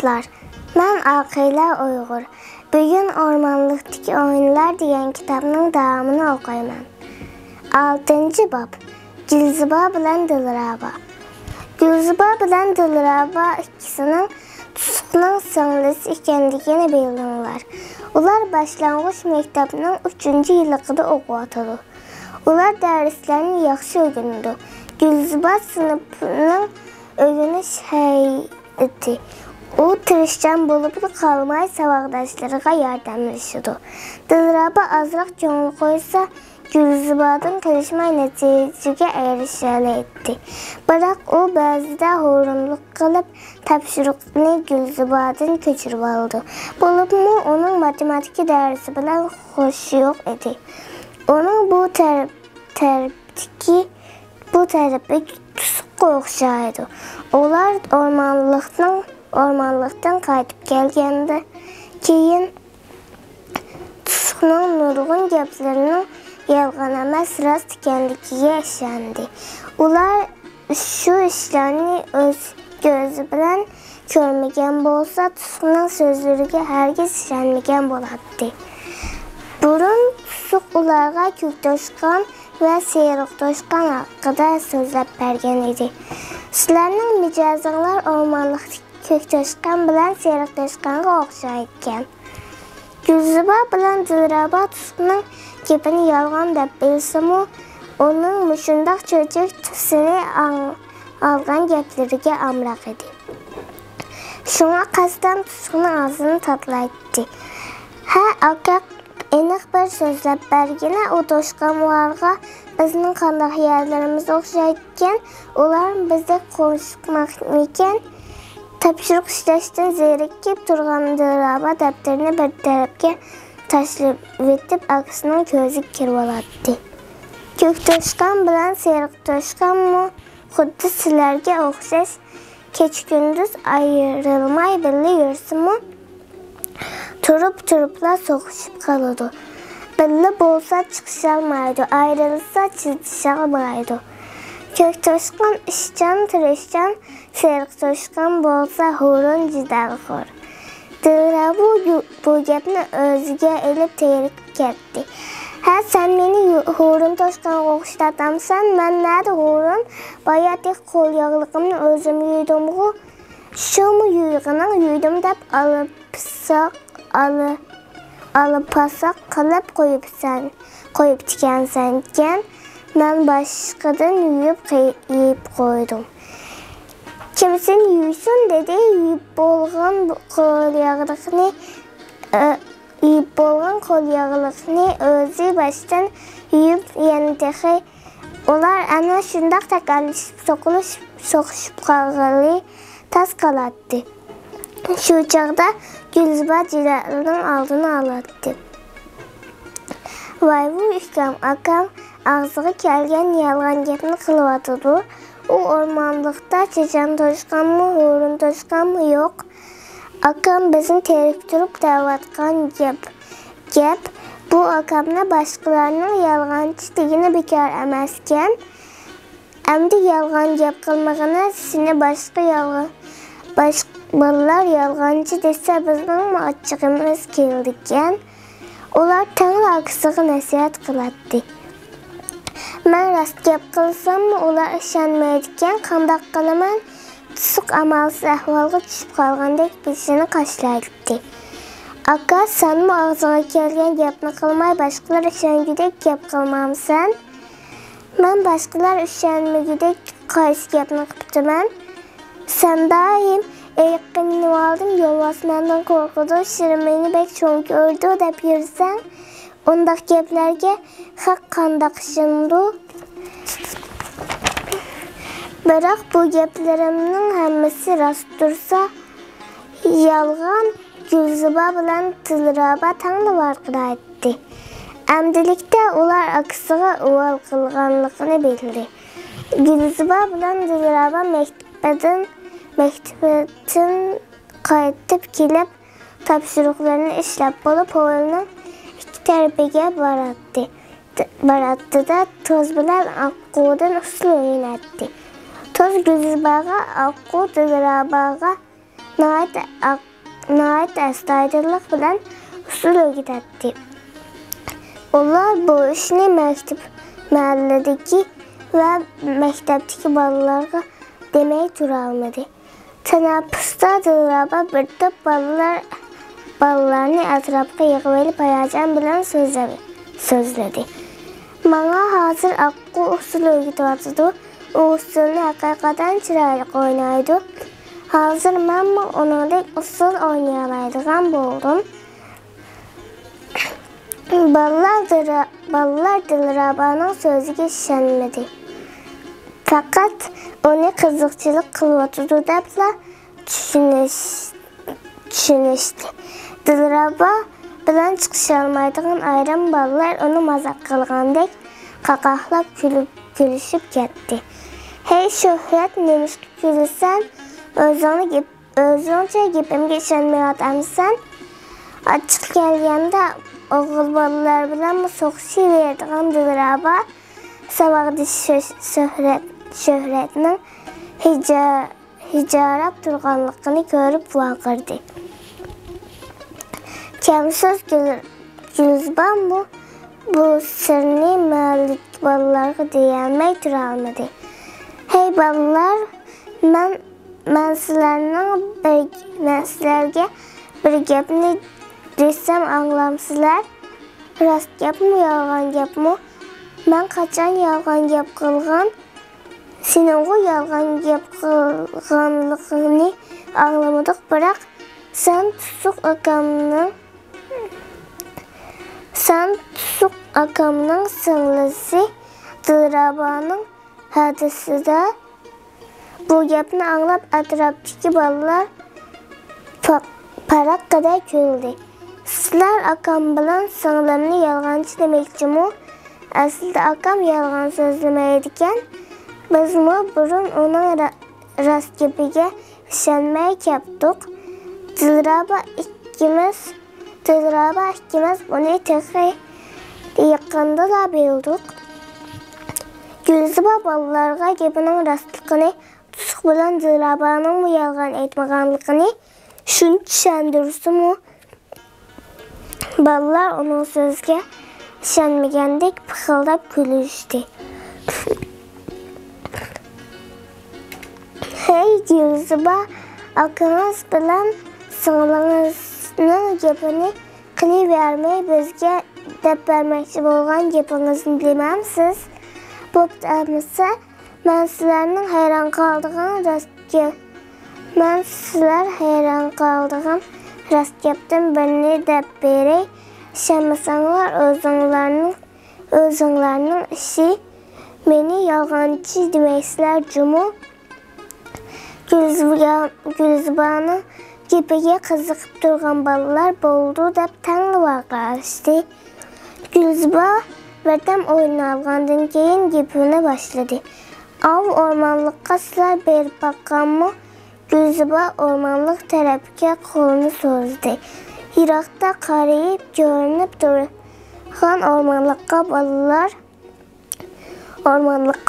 Salamlar. Ben Akıyla Uygur. Bugün Ormanlıktaki Oyunlar diyen kitabının devamını okuyayım. 6. bab. Gülzüba bilen Dilraba. Gülzüba bilen Dilraba ikisinin Tusuqның sınırlısı ikənligini bildirlər. Ular başlanğıç məktəbinin 3-cü illigida oxuyatdı. Ular dərslərini yaxşı öyrənirdi. Gülzüba sınıfının öyrəniş heyəti. O tirişcan bolup qalmay savaqdaşlarına yardımlaşırdı. Dilraba azraq köngül qoysa Gülzübadan çalışma nəticəyə erişəli etdi. Biroq o bəzidə horunluq qılıb tapşırıqını Gülzübadan köçürüb aldı. Bolubmu onun matematiki dərsi bilan xoşu yox idi. Onun bu tərəfdəki Tusuqqa oxşaydı. Onlar ormanlıqdan qayıtıb gəlgəndə keyin Tusuqның nurgun gəplərinin yalğan emas rast ikənligiga işləndi. Ular şu işlərini öz gözü bilan görməyən bolsa, Tusuqның sözlərinə hərgiz işlənməyən bolardı. Burun Tusuq ularga Köktoşqan və Seyriqtoşqan haqqında sözləb bərgən idi. Sizlərning micazыңlar ormanlıqdakı Köktoşqan bilan Seyriqtoşqanga oxşaydigan. Gülzüba bilan Dilraba Tusuqның gepini yalğan deb bilsəmu, onun müşündaq çocuk tüsünü alğan gəpleriga amraq idi. Şuna qasdan Tusuqның ağzını tatlaydı. Aka eniq bir sözləb bərginə o toşqanlarga bizning qandaq yerlərimiz oxşaydigan, ular bizdə konuşmaqmikən tapşırıq işləşdən zerikib turğan Dilraba dəftərini bir tərəfə taşlayıb etib aksının közü kirib alatdı. Köktoşqan bilan Seyriqtoşqan mı xuddi sizlərə oxşaş keç-gündüz ayrılmay birli yürüsümü turupla soğuşub qalıdı. Birli bolsa çıxışalmaydı, ayrılsa çizişalmaydı. Köktoşqan işcan, tirişcan, Seyriqtoşqan bolsa hurun cidalxor. Dilraba bu gəpni özüge elib terik getdi. Sen meni hurun toşqan oxşatamsan, mən nədir hurun? Bayatik qol yağlığımı özüm yuydumğu. Şumu yuyğının yuydum deb alıpasaq qılıb qoyub tikənsən. Mən başqadan yuyub qoydum. Kimsin yuysun dedi, yuyub bolğan qol yağlığını özü başdan yuyub yenidəxi. Onlar ana şundaq təqəllişib soxuşub qalğalı tas qalatdı. Şu çağda Gülzüba cilərinin aldını alatdı. Vay bu işkəm akam ağzığı gəlgən yalğan gəpini qılıvatıdı. O ormanlıqda çeçən toşqan mı, hurun toşqan mı yox. Akam bizim terik durup davatqan gəp. Bu akamla başqalarının yalğancı digini bekar əməskən. Əmdi yalğan gəp qılmağına sizini başqalar yalğancı desə bizim açığımız kildigən. Onlar tanrı aksığı nəsiyyət qılatdı. Mən rast gəp qılsam mı, onlar işənməyədikkən qandaq qılamən Tusuq amalsız əhvalğa düşüb qalğandək bilsini qaşlaydı. Aka, sən mi ağzına gəlgən gəpini qılmay, başqalar işəngüdək gəp qılmamısan? Mən başqalar işənməyədikkən qaysı gəpini qıptı mən? Sən daim eyiqqimini aldım, yolvas məndən qorxudu, şirin məni bək çox gördü, dəb yürüsən. Ondaq gəplərgə xaq qandaq şındı. Biroq bu gəplərimin həmmisi rast dursa, yalğan Gülzüba bilan Dilraba tanrı varqıraydı. Əmdilikdə ular aksığı uval qılğanlığını bildi. Gülzüba bilan Dilraba məktəbdən qayıtıb kilib tapşırıqlarını işləb bolub oyunun tərəfəyə baratdı da toz bilan Aqudan usul oynatdı. Toz Gülzübaga, Aqu Dilrabaga nəhayət əstayidlik bilən usul öyrətdi. Onlar bu işini məhəllədəki və məktəbdəki balalara demək duralmadı. Tənəffüsdə Dilraba bir top balalarını ətrafına yığıb həyəcan bilən sözlədi. Mənə hazır haqqı usul öyrətdi. O usulunu həqiqətən çiraylı oynaydı. Hazır mən onunla usul oynayalaydıqam oldum. Balalar Dilrabanın sözüge işənmədi. Fakat onu kızıqçılıq qılıyordu deyə düşünüşdü. Dilraba bilan çıxışalmaydığın ayran balalar onu mazaq qılğandək qaqahlab gülüşüb getdi. Hey Şöhrət, nemişki gülürsən, özünce gepimge işənməyə adamsan. Açıq gəlgəndə oğul balalar bilan soğuşu verdiğim Dilraba savaqdı Şöhrətinin hicarab durğanlığını görüb vaqırdı. Kəmsöz Gülzban bu sırrını məhəllədəki balalara deyəlmək duralmadı. Hey balalar, mən sizlərə bir gəpini desəm anlamsızlar. Rast gəp mi, yalğan gəp mi? Mən qaçan yalğan gəp qılğan, senin o yalğan gəp qılğanlığını anlamadıq. Bırak sen tusuq akamının sınlısı Dilrabanın hadisi de bu gəpini anlap ətrafdakı balalar paraq qədər güldü. Sizlər akam bilan sınlımını yalğancı deməkçi mi? Əslində akam yalğan sözləməydiken biz burun onun rast gəpigə işənmək yapdıq. Dilraba ikimiz bunu texi yaxında da bildik. Gülzaba balalarga gəpinin rastlıqını tusuq bilan Dilrabanın bu yalğan etməğanlığını şunu düşəndirsi mi? Balalar onun sözge işənməgəndək pıxıldab gülüşdü. Hey Gülzaba, akınız bilan sığlığınızın gəpini qili verməyi bizge dəb verməkçi bolğan gəpinizini deməmsiz? Bopdamısa, mən sizlərin heyran qaldığım rast gəpdən birini dəb verək. Şəməsanlar özünlərinin işi meni yalğancı deməksizlər cumu. Gülzbanı gəpəyə qızıqıb durğan balalar boldu dəb tənli vaqlaşdı. Gülzba birdən oynalğandan keyin gəpinə başladı. Av ormanlıqqa sizlər berib baxqan mı? Gülzba ormanlıq tərəfə qolunu sozdu. Yıraqda qarayıb görünüb durğan ormanlıqqa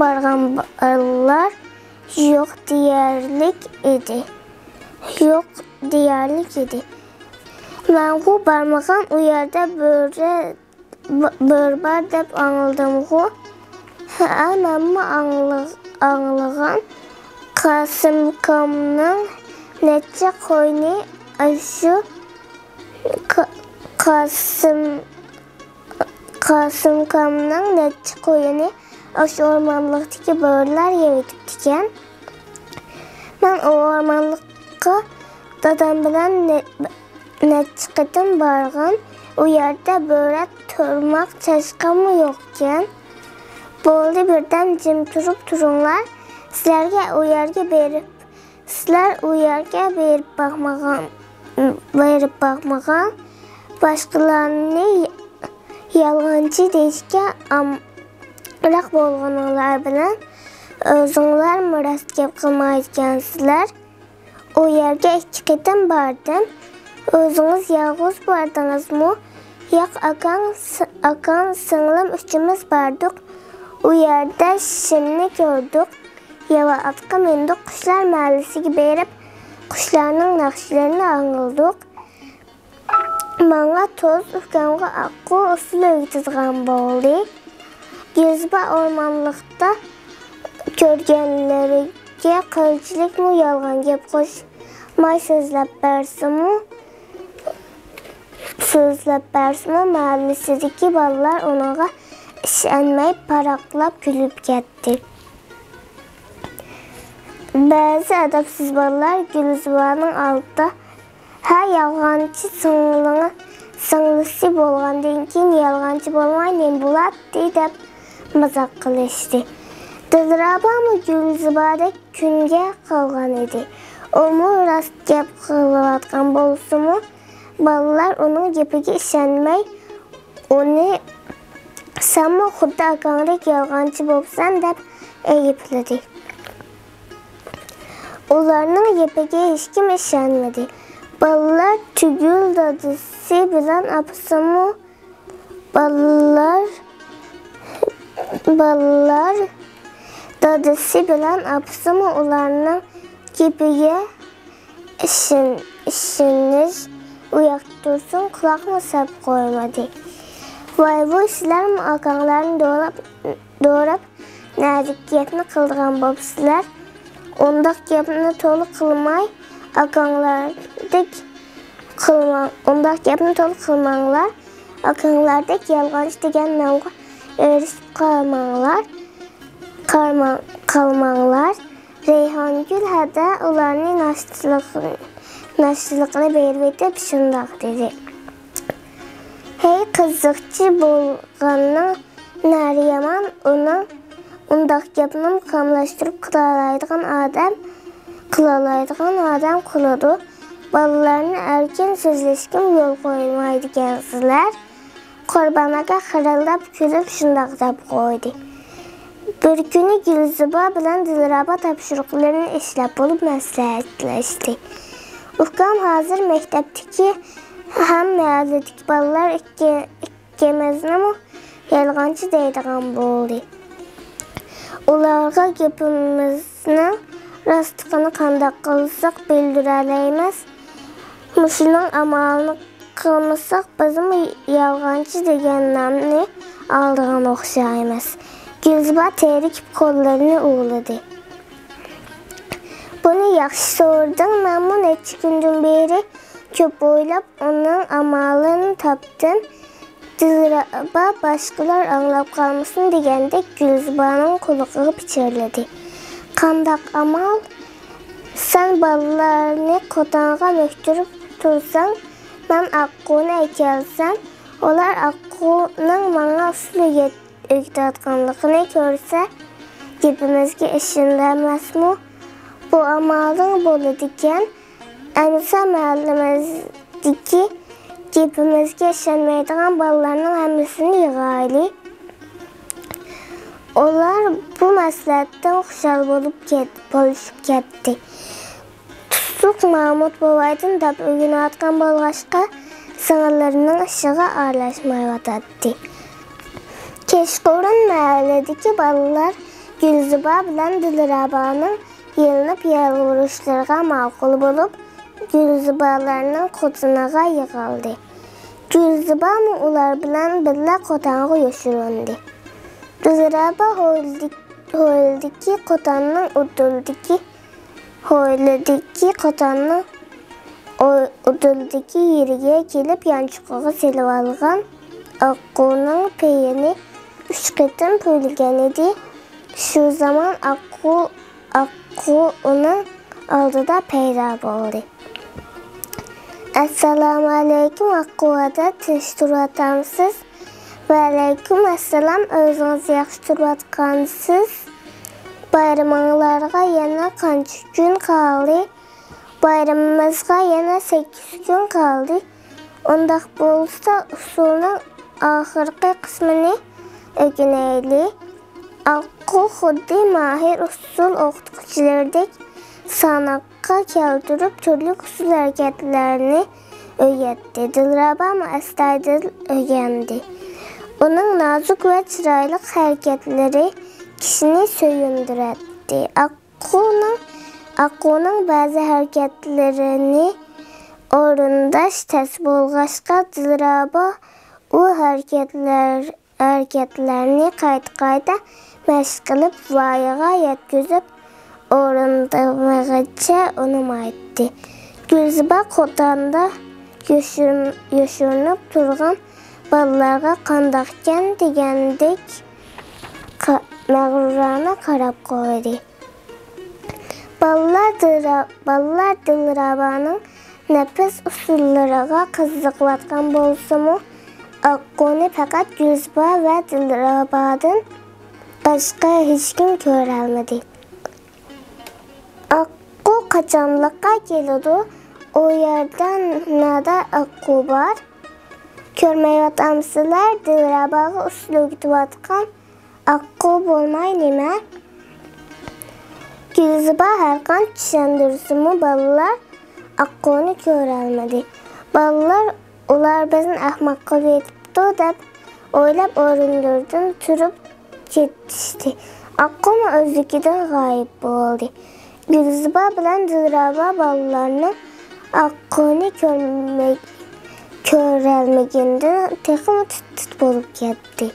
barğan balalar yox deyərlik idi. Mən bu barmağın o yerdə börbar dəb anıldım. Məmə anlığan Qasımkamның neçə qoyunu aşı Qasımkamның neçə qoyunu aşı ormanlıqdakı börlər yeyibdikan. Mən o ormanlıqqa dadam bilan neçə qətim barğan. O yerdə börə turmaq çaşqamı yoxkən. Boldu birdən cim turunlar. Sizlər o yerə verib baxmağan, başqalarını yalğancı deyişkə amraq bolğanlar bilən özünlər mi rast gəp qılmaydıkansızlar? O yerə 2 qətim bardım. Özünüz yalğız bardınız mı? Yox, akan sınlım üçümüz bardık. O yerdə şişimini gördük. Yava atqa mindik, quşlar məhəlləsi gibi erib Kuşlarının nakşilerini anıldık. Bana toz ufkamga akku usul öğütüzgan boldu. Gülzüba ormanlıkta görgenleriga qilchilik mu yolg'on gap qo'shmay so'zlab bersimu mahallasidagi bolalar unaga ishonmay paraqlab kulib ketdi. Ba'zi adabsiz bolalar Gulzubaning oldida ha yolg'onchi singlisi bo'lgandan keyin yolg'onchi bo'lmay nima bo'ladi deb mazaq qilishdi. Dilraba mı Gulzubadek kunga qolgan edi. Onu rost gap qilayotgan bo'lsa-mu, bolalar uning gapiga ishonmay, uni "Sen xuddi akangdek yolg'onchi bo'lsan" deb aybladi. Ularning gapiga hech kim ishonmadi. Bolalar tugul dadasi bilan apasi-mu, bolalar dadasi bilan apasi-mu ularning gapiga ishonish uyoqtursin quloqni sap qo'ymadi. Voy bu sizlarmi akanglarni doğrab nazik gapni qildigan bo'lsizlar? Undaq gapni to'liq qilmay akanglardek qilmanglar. Akanglardek yolg'onchi degan nomga erishib qalmanglar. Reyhongul hada ularning nashchiligini berib etib shundoq dedi. Hey qiziqchi bo'lganning nari yomon, undaq gapni qamlashtirib qilaoladigan odam qiladi. Bolalarni erkin so'zlashga yo'l qo'ymaydigansizlar. Qurbonaga xirillab kulib shundoq deb qo'ydi. Bir kuni Gulzuba bilan Dilraba topshiriqlarini ishlab bo'lib maslahatlashdi. Ukam hozir maktabdagi ham mahalladagi bolalar ikkimizni yolg'onchi deydigan bo'ldi. Ularga gapimizni rostligini qanday qilsak bildiraymiz. Mushuning amalini qilmasak bizim yolg'onchi degan nomni oldigan o'xshaymiz. Gulzuba terikib qo'llarini o'g'ladi. Buni yaxshi so'rading, men bu necha kundan beri ko'p o'ylab uning amalini topdim. Dilraba boshqalar anglab qolmasin degandek Gulzubaning quloqiga pichirladi. Qandaq amal? Sen bolalarni qo'tonga muktirib tursang, men Aquni aytelsam, ular Aquning menga usuliga o'g'itayotganligini ko'rsa, gapimizga ishonmasmi? Bu amalning bo'ladigan, ayniqsa mahallamizdagi gapimizga ishonmaydigan bolalarning hammasini yig'aylik. Ular bu maslahatdan xushal bo'lishib ketdi. Tusuq Mahmud boboydan deb o'rganayotgan bo'lg'achqa singillarining ishiga aralashmayotdi. Kechqurun mahalladagi bolalar Gulzuba bilan Dilrabaning yelinib yalvurishlariga ma'qul bo'lib, Gulzubalarning qo'tiniga yig'ildi. Gulzuba ular bilan birga qo'tonga yo'shirindi. Dilraba hovlidagi qo'tonning udildagi yeriga kelib yanchiqqa selib olgan Aquning peyini 3 qatim po'yilgan edi. Shu zaman Aqu uning oldida paydo bo'ldi. Assalomu alaykum Aquda tinch turibsizmi? Va alaykum assalom, o'zingiz yaxshi turibsizmi? Bayramlarga yana qancha kun qoldi? Bayramimizga yana 8 kun qoldi. Undaq bo'lsa, usulning oxirgi qismini o'rganaylik. Aqu xuddi mahir usul o'qituvchilardek sanoqqa keltirib turli usul harakatlarni o'rgatdi. Dilraba astoydil o'rgandi. Uning nozik va chiroyli harakatlari kishini so'yindiradi. Aquning Akko'nun bəzi hərəkətlərini orundaş təs bolğaşqa Dilraba o hərəkətlərini qayta məşq qılıb vayağa yetkizib orundamağıca onu aytdı. Gülzibə qotanda yoşurnub turğan ballarga qandaqkən degəndək məğrurana qarab qoydu. Ballar Dilrabanın nəfəs usullarına qızıqlatqan bolsumu, Akko'nu faqat Gülzibə və Dilrabadan başqa heç kim görəlmədi. Akko qaçanlıqqa gelidu. O yerdən nədə Akko var? Görməyətamsılar Dilrabağı usulugduvatqan Akko bolmay nimə? Gülzibə hər qan düşəndirsumu ballar Akko'nu görəlmədi. Ballar ular bizin ahmaqqa veribdi deb oylab orundurdan turub getişdi. Akko özlüküdən qayıb oldu. Gülzibə bilən Dilraba ballarını Akko'nu görəlməgindən texmi tut-tut olub getdi.